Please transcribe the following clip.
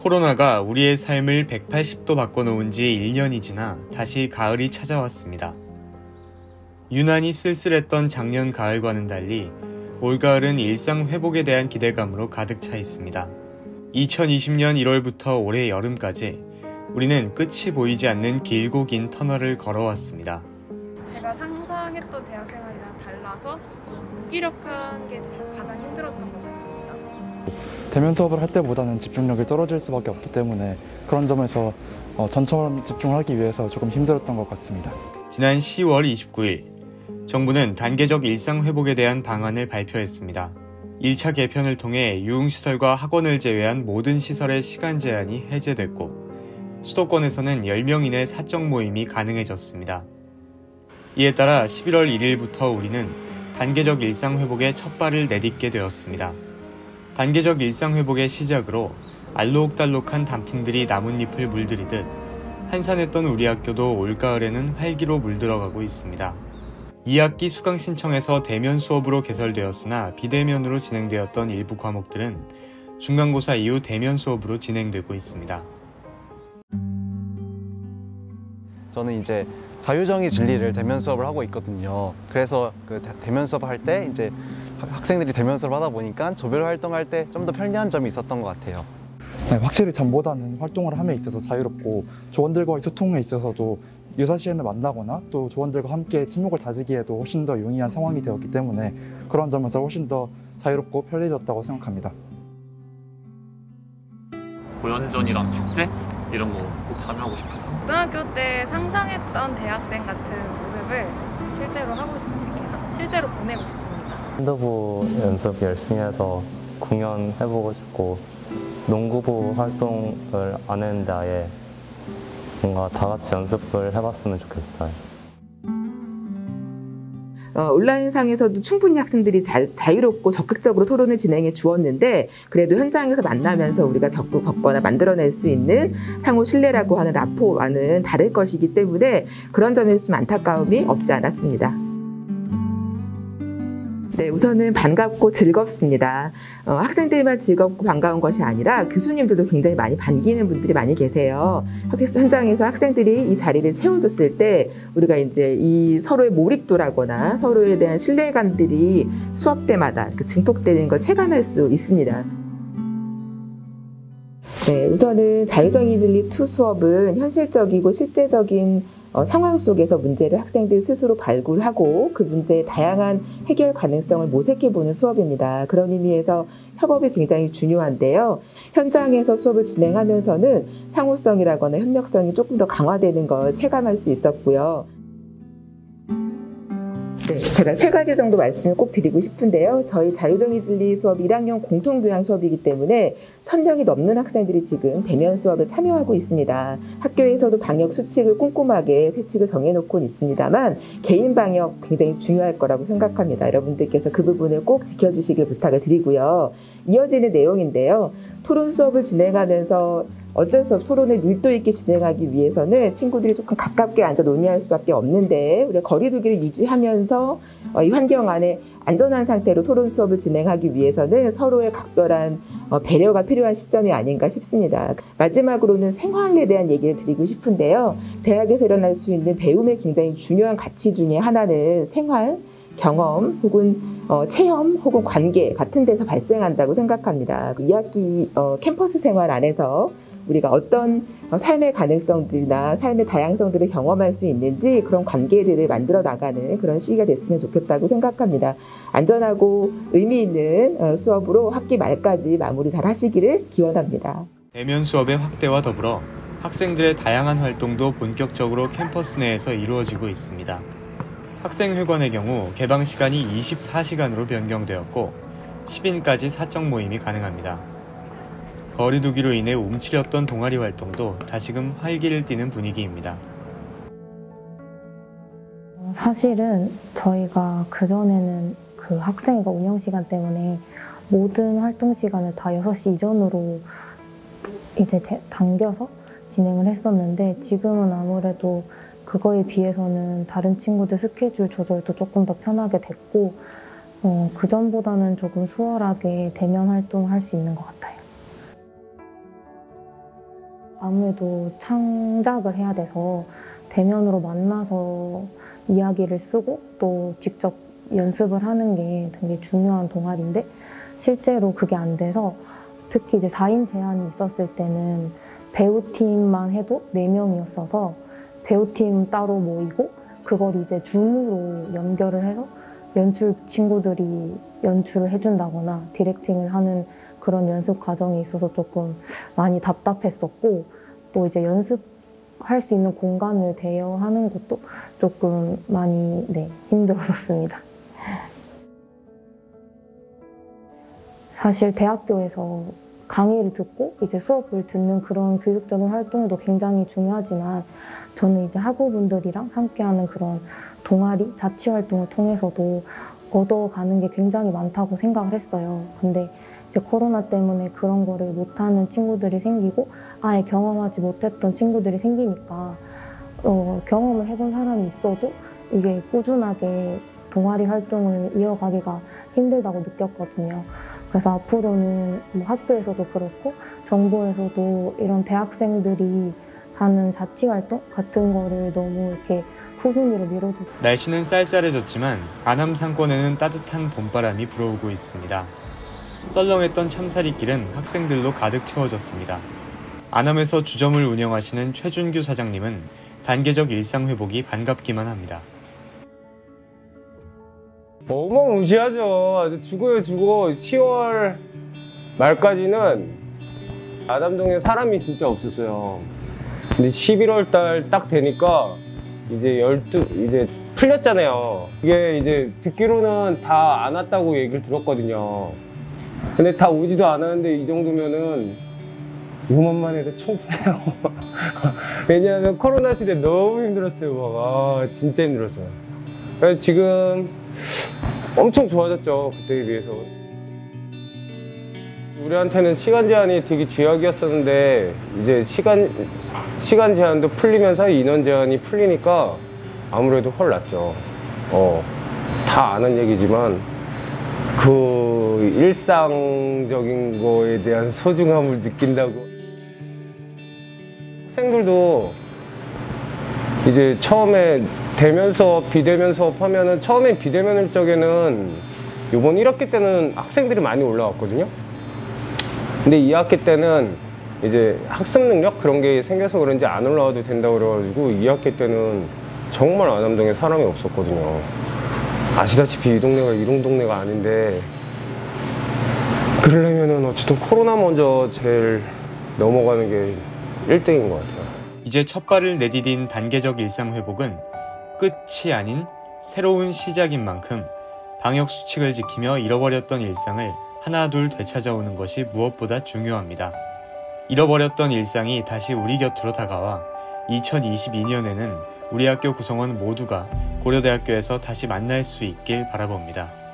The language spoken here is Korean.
코로나가 우리의 삶을 180도 바꿔놓은 지 1년이 지나 다시 가을이 찾아왔습니다. 유난히 쓸쓸했던 작년 가을과는 달리 올가을은 일상 회복에 대한 기대감으로 가득 차 있습니다. 2020년 1월부터 올해 여름까지 우리는 끝이 보이지 않는 길고 긴 터널을 걸어왔습니다. 제가 상상했던 대학 생활이랑 달라서 좀 무기력한 게 가장 힘들었던 것 같습니다. 대면 수업을 할 때보다는 집중력이 떨어질 수밖에 없기 때문에 그런 점에서 전처럼 집중을 하기 위해서 조금 힘들었던 것 같습니다. 지난 10월 29일 정부는 단계적 일상 회복에 대한 방안을 발표했습니다. 1차 개편을 통해 유흥시설과 학원을 제외한 모든 시설의 시간 제한이 해제됐고 수도권에서는 10명 이내 사적 모임이 가능해졌습니다. 이에 따라 11월 1일부터 우리는 단계적 일상 회복에 첫 발을 내딛게 되었습니다. 단계적 일상 회복의 시작으로 알록달록한 단풍들이 나뭇잎을 물들이듯 한산했던 우리 학교도 올가을에는 활기로 물들어가고 있습니다. 2학기 수강 신청에서 대면 수업으로 개설되었으나 비대면으로 진행되었던 일부 과목들은 중간고사 이후 대면 수업으로 진행되고 있습니다. 저는 이제 자유정의 진리를 대면 수업을 하고 있거든요. 그래서 그 대면 수업을 할 때 이제 학생들이 대면 수업을 하다 보니까 조별 활동할 때 좀 더 편리한 점이 있었던 것 같아요. 네, 확실히 전보다는 활동을 함에 있어서 자유롭고 조원들과의 소통에 있어서도 유사시간을 만나거나 또 조원들과 함께 친목을 다지기에도 훨씬 더 용이한 상황이 되었기 때문에 그런 점에서 훨씬 더 자유롭고 편리해졌다고 생각합니다. 고연전이랑 축제 이런 거 꼭 참여하고 싶어요. 고등학교 때 상상했던 대학생 같은 모습을 실제로 하고 싶습니다. 실제로 보내고 싶습니다. 핸드부 연습 열심히 해서 공연해보고 싶고 농구부 활동을 안 했는데 아예 뭔가 다 같이 연습을 해봤으면 좋겠어요. 온라인상에서도 충분히 학생들이 자유롭고 적극적으로 토론을 진행해 주었는데 그래도 현장에서 만나면서 우리가 겪거나 만들어낼 수 있는 상호 신뢰라고 하는 라포와는 다를 것이기 때문에 그런 점에서 좀 안타까움이 없지 않았습니다. 네, 우선은 반갑고 즐겁습니다. 학생들만 즐겁고 반가운 것이 아니라 교수님들도 굉장히 많이 반기는 분들이 많이 계세요. 현장에서 학생들이 이 자리를 채워줬을 때 우리가 이제 이 서로의 몰입도라거나 서로에 대한 신뢰감들이 수업 때마다 증폭되는 걸 체감할 수 있습니다. 네, 우선은 자유정의 진리 2 수업은 현실적이고 실제적인 상황 속에서 문제를 학생들 스스로 발굴하고 그 문제의 다양한 해결 가능성을 모색해보는 수업입니다. 그런 의미에서 협업이 굉장히 중요한데요. 현장에서 수업을 진행하면서는 상호성이라거나 협력성이 조금 더 강화되는 걸 체감할 수 있었고요. 네, 제가 3가지 정도 말씀을 꼭 드리고 싶은데요. 저희 자유정의 진리 수업 1학년 공통교양 수업이기 때문에 1000명이 넘는 학생들이 지금 대면 수업에 참여하고 있습니다. 학교에서도 방역 수칙을 꼼꼼하게 세칙을 정해놓고 있습니다만 개인 방역 굉장히 중요할 거라고 생각합니다. 여러분들께서 그 부분을 꼭 지켜주시길 부탁을 드리고요. 이어지는 내용인데요. 토론 수업을 진행하면서 어쩔 수 없이 토론을 밀도 있게 진행하기 위해서는 친구들이 조금 가깝게 앉아 논의할 수밖에 없는데 우리가 거리 두기를 유지하면서 이 환경 안에 안전한 상태로 토론 수업을 진행하기 위해서는 서로의 각별한 배려가 필요한 시점이 아닌가 싶습니다. 마지막으로는 생활에 대한 얘기를 드리고 싶은데요. 대학에서 일어날 수 있는 배움의 굉장히 중요한 가치 중에 하나는 생활, 경험 혹은 체험 혹은 관계 같은 데서 발생한다고 생각합니다. 2학기 캠퍼스 생활 안에서 우리가 어떤 삶의 가능성들이나 삶의 다양성들을 경험할 수 있는지 그런 관계들을 만들어 나가는 그런 시기가 됐으면 좋겠다고 생각합니다. 안전하고 의미 있는 수업으로 학기 말까지 마무리 잘 하시기를 기원합니다. 대면 수업의 확대와 더불어 학생들의 다양한 활동도 본격적으로 캠퍼스 내에서 이루어지고 있습니다. 학생회관의 경우 개방 시간이 24시간으로 변경되었고 10인까지 사적 모임이 가능합니다. 거리 두기로 인해 움츠렸던 동아리 활동도 다시금 활기를 띠는 분위기입니다. 사실은 저희가 그전에는 그 학생회가 운영 시간 때문에 모든 활동 시간을 다 6시 이전으로 이제 당겨서 진행을 했었는데 지금은 아무래도 그거에 비해서는 다른 친구들 스케줄 조절도 조금 더 편하게 됐고 그전보다는 조금 수월하게 대면 활동을 할 수 있는 것 같아요. 아무래도 창작을 해야 돼서 대면으로 만나서 이야기를 쓰고 또 직접 연습을 하는 게 되게 중요한 동아리인데 실제로 그게 안 돼서 특히 이제 4인 제한이 있었을 때는 배우팀만 해도 4명이었어서 배우팀 따로 모이고 그걸 이제 줌으로 연결을 해서 연출 친구들이 연출을 해준다거나 디렉팅을 하는 그런 연습 과정이 있어서 조금 많이 답답했었고 또 이제 연습할 수 있는 공간을 대여하는 것도 조금 많이 힘들었었습니다. 사실 대학교에서 강의를 듣고 이제 수업을 듣는 그런 교육적인 활동도 굉장히 중요하지만 저는 이제 학우분들이랑 함께하는 그런 동아리, 자치 활동을 통해서도 얻어가는 게 굉장히 많다고 생각을 했어요. 근데 이제 코로나 때문에 그런 거를 못하는 친구들이 생기고 아예 경험하지 못했던 친구들이 생기니까 경험을 해본 사람이 있어도 이게 꾸준하게 동아리 활동을 이어가기가 힘들다고 느꼈거든요. 그래서 앞으로는 뭐 학교에서도 그렇고 정부에서도 이런 대학생들이 하는 자치활동 같은 거를 너무 이렇게 후순위로 밀어주죠. 날씨는 쌀쌀해졌지만 안암 상권에는 따뜻한 봄바람이 불어오고 있습니다. 썰렁했던 참사리길은 학생들로 가득 채워졌습니다. 안암에서 주점을 운영하시는 최준규 사장님은 단계적 일상 회복이 반갑기만 합니다. 어마무시하죠. 죽어요 죽어. 10월 말까지는 안암동에 사람이 진짜 없었어요. 근데 11월 달 딱 되니까 이제 이제 풀렸잖아요. 이게 이제 듣기로는 다 안 왔다고 얘기를 들었거든요. 근데 다 오지도 않았는데 이 정도면은 이것만 해도 충분해요. 왜냐하면 코로나 시대 너무 힘들었어요. 진짜 힘들었어요. 그래서 지금 엄청 좋아졌죠. 그때에 비해서. 우리한테는 시간 제한이 되게 쥐약이었었는데 이제 시간 제한도 풀리면서 인원 제한이 풀리니까 아무래도 훨 낫죠. 다 아는 얘기지만 그 일상적인 거에 대한 소중함을 느낀다고. 학생들도 이제 처음에 대면 수업, 비대면 수업 하면은 처음엔 비대면 쪽에는 이번 1학기 때는 학생들이 많이 올라왔거든요. 근데 2학기 때는 이제 학습 능력 그런 게 생겨서 그런지 안 올라와도 된다고 그래가지고 2학기 때는 정말 안암동에 사람이 없었거든요. 아시다시피 이 동네가 이런 동네가 아닌데 그러려면은 어쨌든 코로나 먼저 제일 넘어가는 게 1등인 것 같아요. 이제 첫 발을 내디딘 단계적 일상 회복은 끝이 아닌 새로운 시작인 만큼 방역 수칙을 지키며 잃어버렸던 일상을 하나둘 되찾아오는 것이 무엇보다 중요합니다. 잃어버렸던 일상이 다시 우리 곁으로 다가와 2022년에는 우리 학교 구성원 모두가 고려대학교에서 다시 만날 수 있길 바라봅니다.